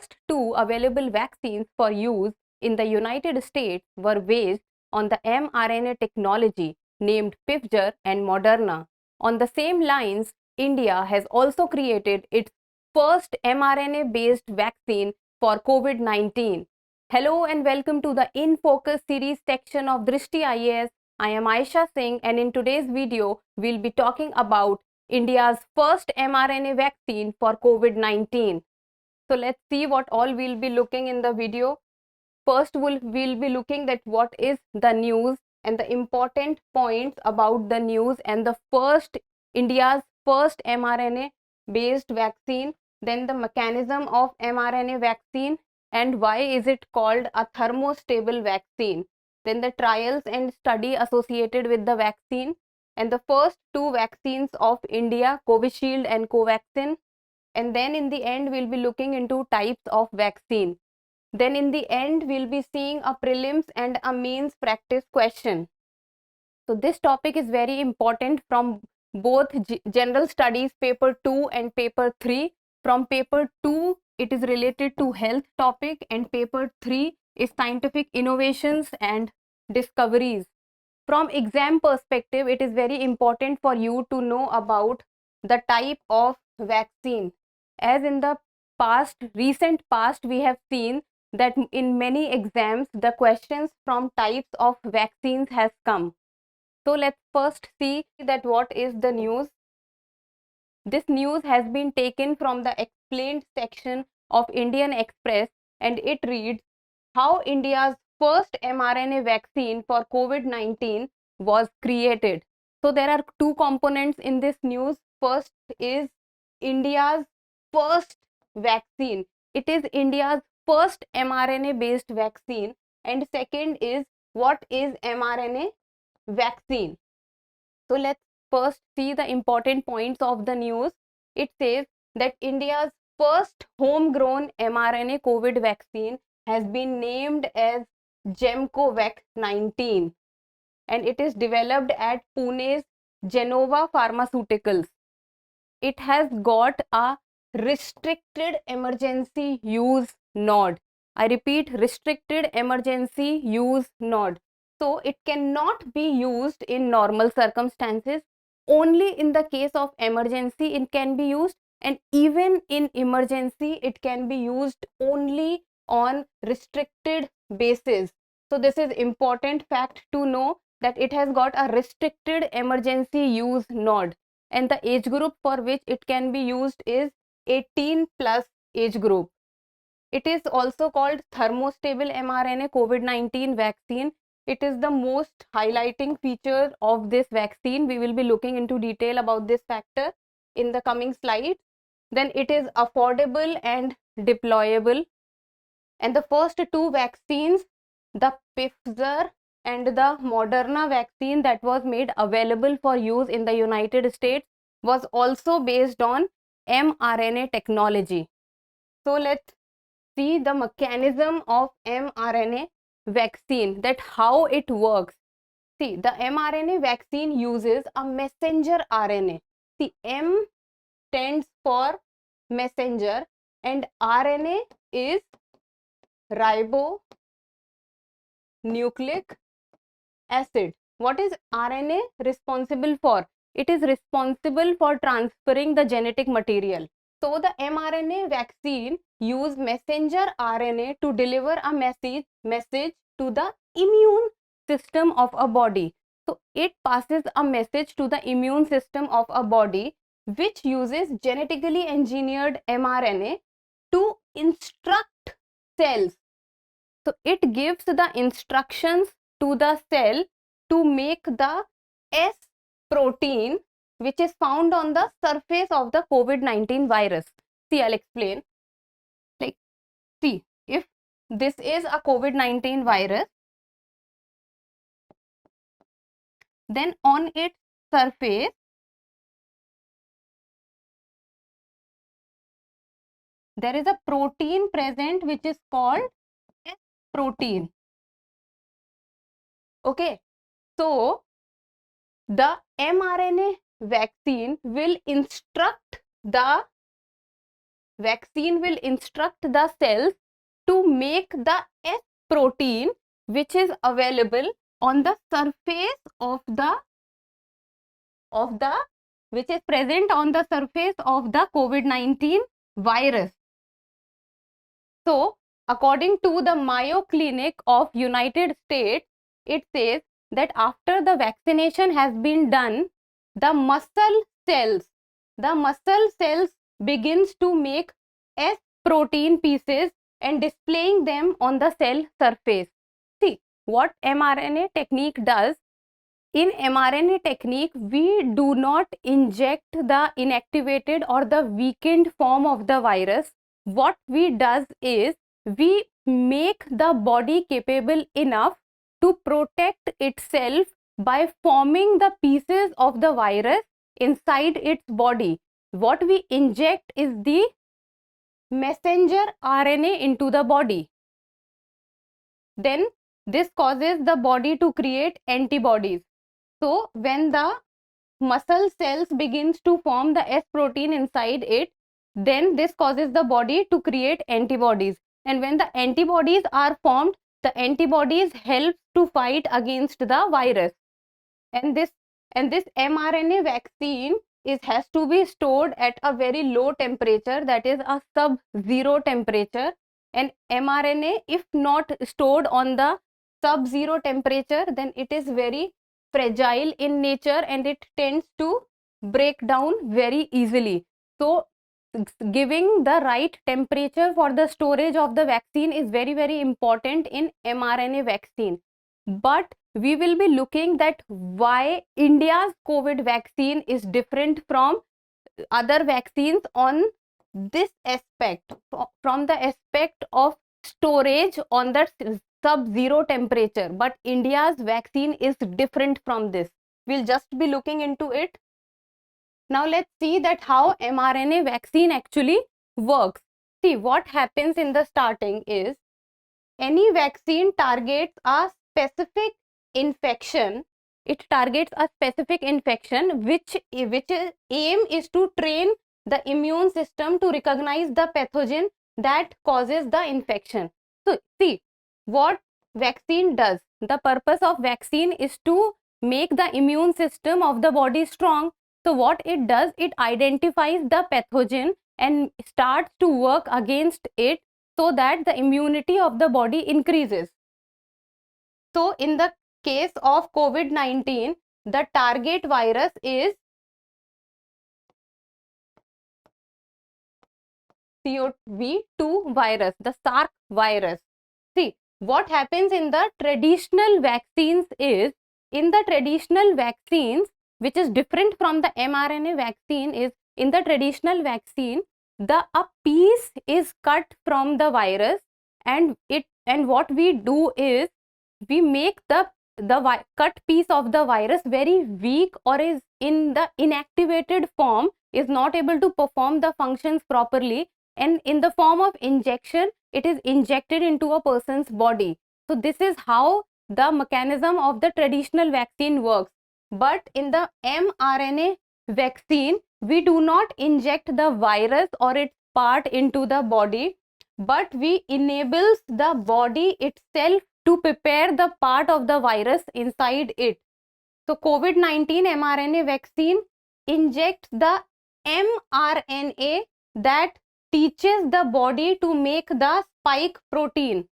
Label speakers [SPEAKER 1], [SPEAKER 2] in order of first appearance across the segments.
[SPEAKER 1] first two available vaccines for use in the United States were based on the mRNA technology named Pfizer and Moderna. On the same lines, India has also created its first mRNA-based vaccine for COVID-19. Hello and welcome to the In Focus series section of Drishti IAS. I am Aisha Singh, and in today's video, we'll be talking about India's first mRNA vaccine for COVID-19. So let's see what all we'll be looking in the video. First, we'll be looking at what is the news and the important points about the news and the India's first mRNA based vaccine, then the mechanism of mRNA vaccine and why is it called a thermostable vaccine, then the trials and study associated with the vaccine, and the first two vaccines of India, Covishield and Covaxin, and then in the end we'll be looking into types of vaccine. Then in the end, we'll be seeing a prelims and a mains practice question. So this topic is very important from both general studies paper 2 and paper 3. From paper 2, it is related to health topic, and paper 3 is scientific innovations and discoveries. From exam perspective, it is very important for you to know about the type of vaccine. As in the recent past, we have seen that in many exams, the questions from types of vaccines has come. So let's first see that what is the news. This news has been taken from the explained section of Indian Express, and it reads how India's first mRNA vaccine for COVID-19 was created. So there are two components in this news. First is India's first vaccine. It is India's first mRNA based vaccine, and second is what is mRNA vaccine. So let's first see the important points of the news. It says that India's first homegrown mRNA COVID vaccine has been named as Gemcovac 19, and it is developed at Pune's Genova Pharmaceuticals. It has got a restricted emergency use nod. I repeat, restricted emergency use nod. So it cannot be used in normal circumstances. Only in the case of emergency it can be used, and even in emergency it can be used only on restricted basis. So this is important fact to know that it has got a restricted emergency use nod, and the age group for which it can be used is 18 plus age group. It is also called thermostable mRNA COVID-19 vaccine. It is the most highlighting feature of this vaccine. We will be looking into detail about this factor in the coming slides. Then it is affordable and deployable. And the first two vaccines, the Pfizer and the Moderna vaccine that was made available for use in the United States, was also based on mRNA technology. So let's see the mechanism of mRNA vaccine, that how it works. See, the mRNA vaccine uses a messenger RNA. See, M stands for messenger and RNA is ribonucleic acid. What is RNA responsible for? It is responsible for transferring the genetic material. So the mRNA vaccine use messenger RNA to deliver a message to the immune system of a body. So it passes a message to the immune system of a body, which uses genetically engineered mRNA to instruct cells. So it gives the instructions to the cell to make the S protein, which is found on the surface of the COVID-19 virus. See, I'll explain. Like, see, if this is a COVID-19 virus, then on its surface, there is a protein present which is called S protein. Okay, so the mRNA vaccine will instruct the vaccine will instruct the cells to make the S protein which is available on the surface of the which is present on the surface of the COVID-19 virus. So, according to the Mayo Clinic of United States, it says that after the vaccination has been done, the muscle cells begins to make S protein pieces and displaying them on the cell surface. See, what mRNA technique does, in mRNA technique, we do not inject the inactivated or the weakened form of the virus. What we does is, we make the body capable enough to protect itself by forming the pieces of the virus inside its body. What we inject is the messenger RNA into the body. Then this causes the body to create antibodies. So when the muscle cells begins to form the S protein inside it, then this causes the body to create antibodies. And when the antibodies are formed, the antibodies help to fight against the virus. And this mRNA vaccine has to be stored at a very low temperature, that is a sub-zero temperature. And mRNA, if not stored on the sub-zero temperature, then it is very fragile in nature and it tends to break down very easily. So giving the right temperature for the storage of the vaccine is very, very important in mRNA vaccine. But we will be looking that why India's COVID vaccine is different from other vaccines on this aspect, from the aspect of storage on the sub-zero temperature. But India's vaccine is different from this. We'll just be looking into it. Now let's see that how mRNA vaccine actually works. See, what happens in the starting is, any vaccine targets a specific infection. It targets a specific infection which aim is to train the immune system to recognize the pathogen that causes the infection. So see what vaccine does. The purpose of vaccine is to make the immune system of the body strong. So what it does, it identifies the pathogen and starts to work against it so that the immunity of the body increases. So in the case of COVID-19, the target virus is CoV2 virus, the SARS virus. See, what happens in the traditional vaccines is, in the traditional vaccines, which is different from the mRNA vaccine, is in the traditional vaccine, a piece is cut from the virus, and what we do is, we make the cut piece of the virus very weak, or is in the inactivated form, is not able to perform the functions properly, and in the form of injection, it is injected into a person's body. So this is how the mechanism of the traditional vaccine works. But in the mRNA vaccine, we do not inject the virus or its part into the body, but we enables the body itself to prepare the part of the virus inside it. So COVID-19 mRNA vaccine injects the mRNA that teaches the body to make the spike protein.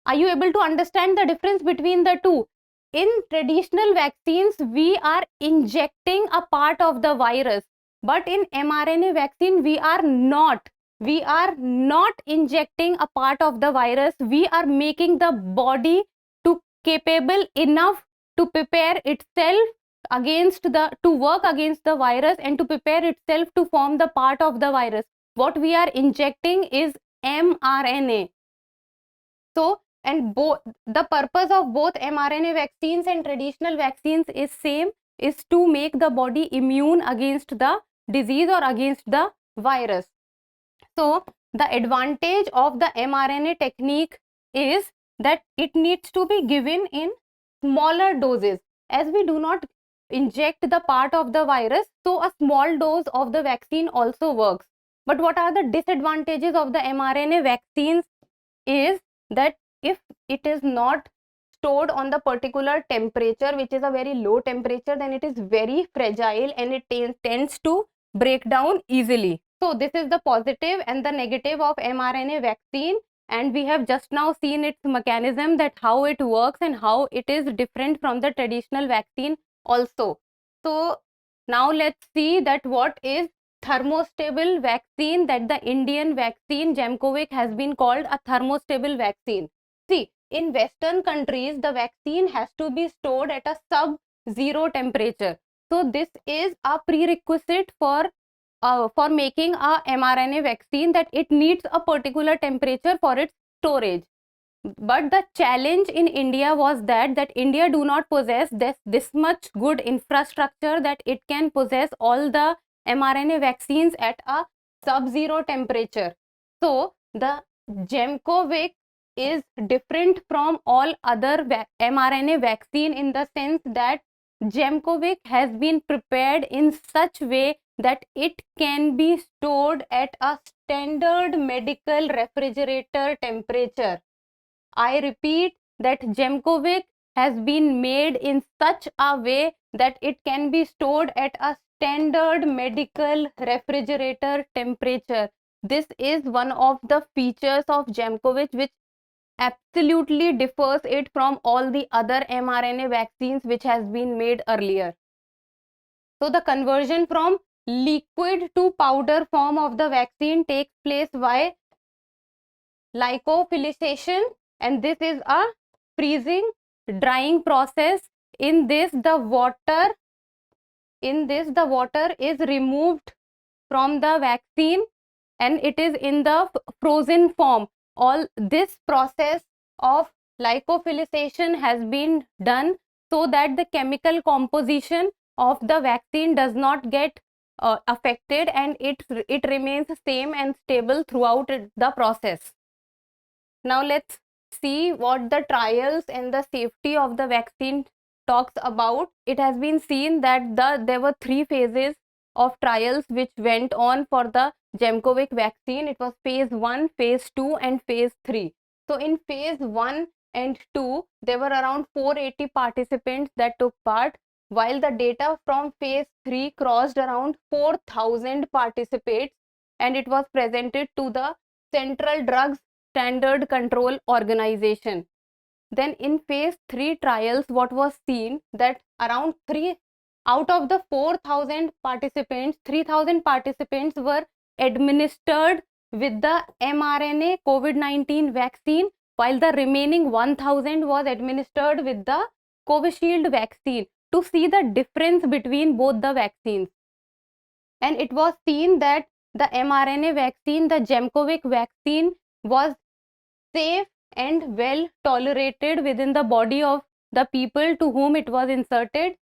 [SPEAKER 1] Are you able to understand the difference between the two? In traditional vaccines, we are injecting a part of the virus, but in mRNA vaccine, we are not injecting a part of the virus. We are making the body to capable enough to prepare itself to work against the virus and to prepare itself to form the part of the virus. What we are injecting is mRNA. So, and the purpose of both mRNA vaccines and traditional vaccines is same, is to make the body immune against the disease or against the virus. So the advantage of the mRNA technique is that it needs to be given in smaller doses. As we do not inject the part of the virus, so a small dose of the vaccine also works. But what are the disadvantages of the mRNA vaccines is that if it is not stored on the particular temperature, which is a very low temperature, then it is very fragile and it tends to break down easily. So this is the positive and the negative of mRNA vaccine, and we have just now seen its mechanism, that how it works and how it is different from the traditional vaccine also. So now let's see that what is thermostable vaccine, that the Indian vaccine Gemcovic has been called a thermostable vaccine. See, in Western countries, the vaccine has to be stored at a sub-zero temperature. So this is a prerequisite for making a mRNA vaccine, that it needs a particular temperature for its storage. But the challenge in India was that India do not possess this much good infrastructure that it can possess all the mRNA vaccines at a sub-zero temperature. So the Gemcovic is different from all other mRNA vaccine in the sense that Gemcovic has been prepared in such way that it can be stored at a standard medical refrigerator temperature. I repeat that Gemcovic has been made in such a way that it can be stored at a standard medical refrigerator temperature. This is one of the features of Gemcovic which absolutely differs it from all the other mRNA vaccines which has been made earlier. So the conversion from liquid to powder form of the vaccine takes place by lyophilization, and this is a freezing drying process. In this the water is removed from the vaccine and it is in the frozen form. All this process of lyophilization has been done so that the chemical composition of the vaccine does not get affected, and it remains same and stable throughout the process. Now let's see what the trials and the safety of the vaccine talks about. It has been seen that there were 3 phases of trials which went on for the Gemcovic vaccine. It was phase 1, phase 2 and phase 3. So in phase 1 and 2, there were around 480 participants that took part, while the data from phase 3 crossed around 4,000 participants, and it was presented to the Central Drugs Standard Control Organization. Then in phase 3 trials, what was seen that around 3 out of the 4,000 participants, 3,000 participants were administered with the mRNA COVID-19 vaccine, while the remaining 1,000 was administered with the Covishield vaccine, to see the difference between both the vaccines. And it was seen that the mRNA vaccine, the Gemcovic vaccine, was safe and well tolerated within the body of the people to whom it was inserted.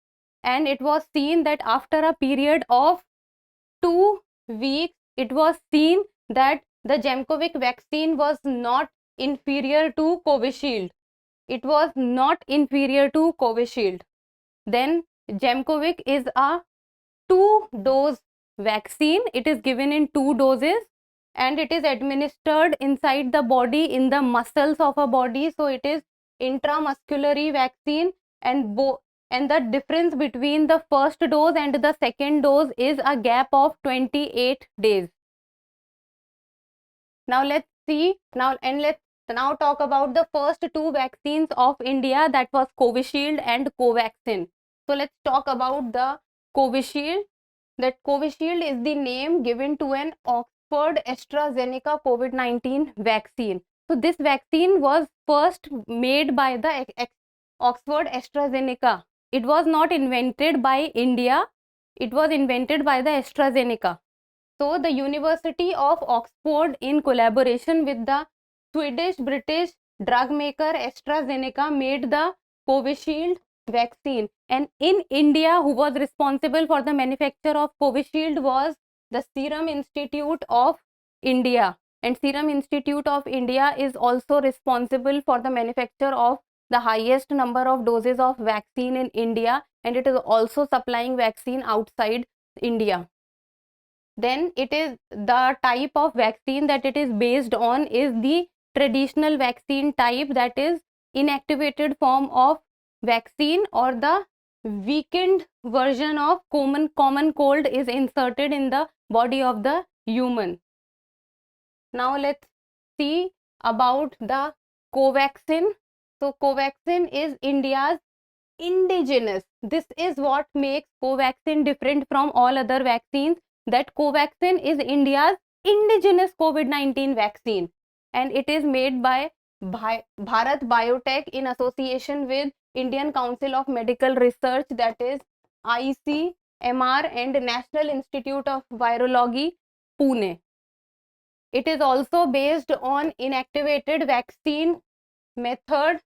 [SPEAKER 1] And it was seen that after a period of 2 weeks, it was seen that the Gemcovic vaccine was not inferior to Covishield. It was not inferior to Covishield. Then Gemcovic is a 2-dose vaccine. It is given in 2 doses and it is administered inside the body, in the muscles of a body. So it is intramuscular vaccine, and the difference between the first dose and the second dose is a gap of 28 days. Now let's see, let's talk about the first 2 vaccines of India, that was Covishield and Covaxin. So let's talk about the Covishield. That Covishield is the name given to an Oxford AstraZeneca COVID-19 vaccine. So this vaccine was first made by the Oxford AstraZeneca. It was not invented by India. It was invented by the AstraZeneca. So the University of Oxford, in collaboration with the Swedish-British drug maker AstraZeneca, made the Covishield vaccine. And in India, who was responsible for the manufacture of Covishield was the Serum Institute of India. And Serum Institute of India is also responsible for the manufacture of the highest number of doses of vaccine in India, and it is also supplying vaccine outside India. Then it is the type of vaccine that it is based on is the traditional vaccine type, that is inactivated form of vaccine, or the weakened version of common cold is inserted in the body of the human. Now let's see about the Covaxin. So Covaxin is India's indigenous. This is what makes Covaxin different from all other vaccines, that Covaxin is India's indigenous COVID-19 vaccine, and it is made by Bharat Biotech in association with Indian Council of Medical Research, that is ICMR, and National Institute of Virology, Pune. It is also based on inactivated vaccine method,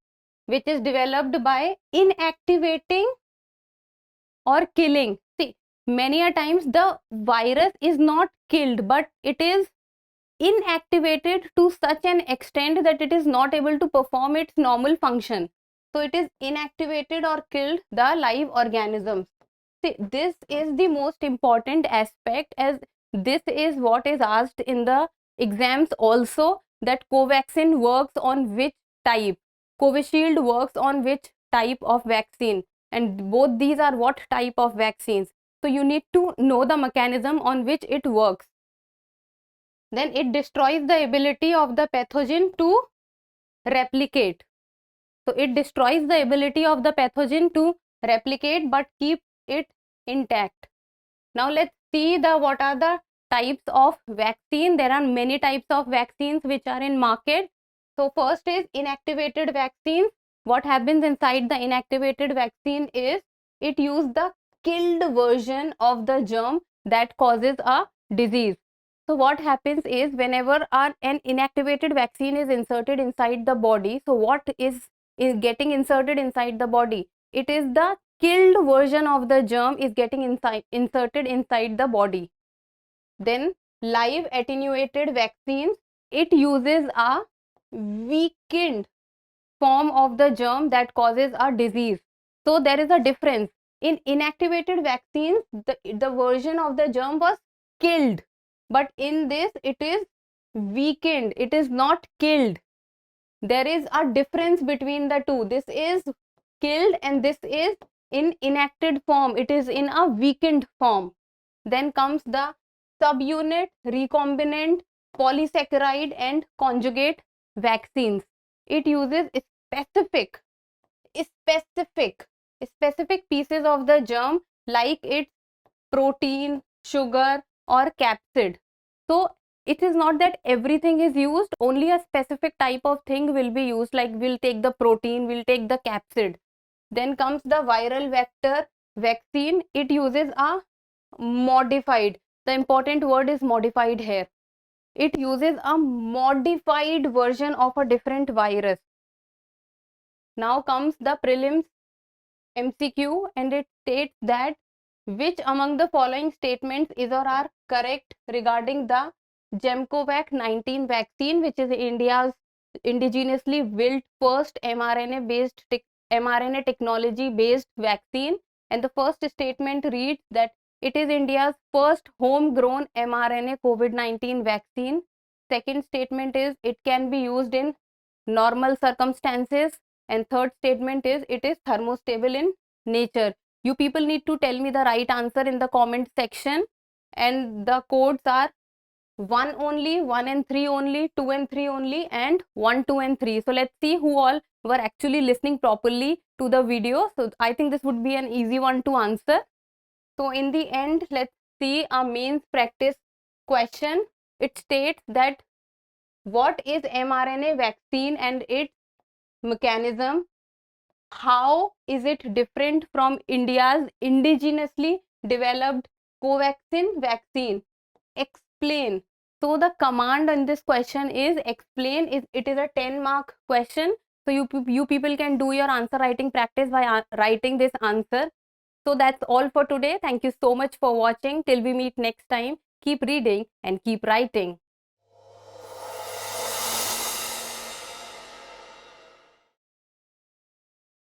[SPEAKER 1] which is developed by inactivating or killing. See, many a times the virus is not killed, but it is inactivated to such an extent that it is not able to perform its normal function. So it is inactivated or killed the live organisms. See, this is the most important aspect, as this is what is asked in the exams also, that Covaxin works on which type, Covishield works on which type of vaccine, and both these are what type of vaccines. So you need to know the mechanism on which it works. Then it destroys the ability of the pathogen to replicate. So it destroys the ability of the pathogen to replicate but keep it intact. Now let's see what are the types of vaccine. There are many types of vaccines which are in market. So first is inactivated vaccines. What happens inside the inactivated vaccine is it uses the killed version of the germ that causes a disease. So what happens is whenever an inactivated vaccine is inserted inside the body, so what is getting inserted inside the body? It is the killed version of the germ is getting inserted inside the body. Then live attenuated vaccines, it uses a weakened form of the germ that causes a disease. So there is a difference. In inactivated vaccines, the version of the germ was killed, but in this it is weakened, it is not killed. There is a difference between the two. This is killed and this is in inactive form, it is in a weakened form. Then comes the subunit, recombinant, polysaccharide and conjugate vaccines. It uses specific pieces of the germ, like its protein, sugar or capsid. So it is not that everything is used, only a specific type of thing will be used, like we'll take the protein, we'll take the capsid. Then comes the viral vector vaccine. It uses a modified, the important word is modified here. It uses a modified version of a different virus. Now comes the prelims MCQ, and it states that which among the following statements is or are correct regarding the Gemcovac 19 vaccine, which is India's indigenously built first mRNA technology based vaccine. And the first statement reads that it is India's first homegrown mRNA COVID-19 vaccine. Second statement is it can be used in normal circumstances. And third statement is it is thermostable in nature. You people need to tell me the right answer in the comment section, and the codes are 1 only, 1 and 3 only, 2 and 3 only, and 1, 2 and 3. So let's see who all were actually listening properly to the video. So I think this would be an easy one to answer. So in the end, let's see a mains practice question. It states that what is mRNA vaccine and its mechanism? How is it different from India's indigenously developed Covaxin vaccine? Explain. So the command in this question is explain. It is a 10-mark question. So you people can do your answer writing practice by writing this answer. So that's all for today. Thank you so much for watching. Till we meet next time, keep reading and keep writing.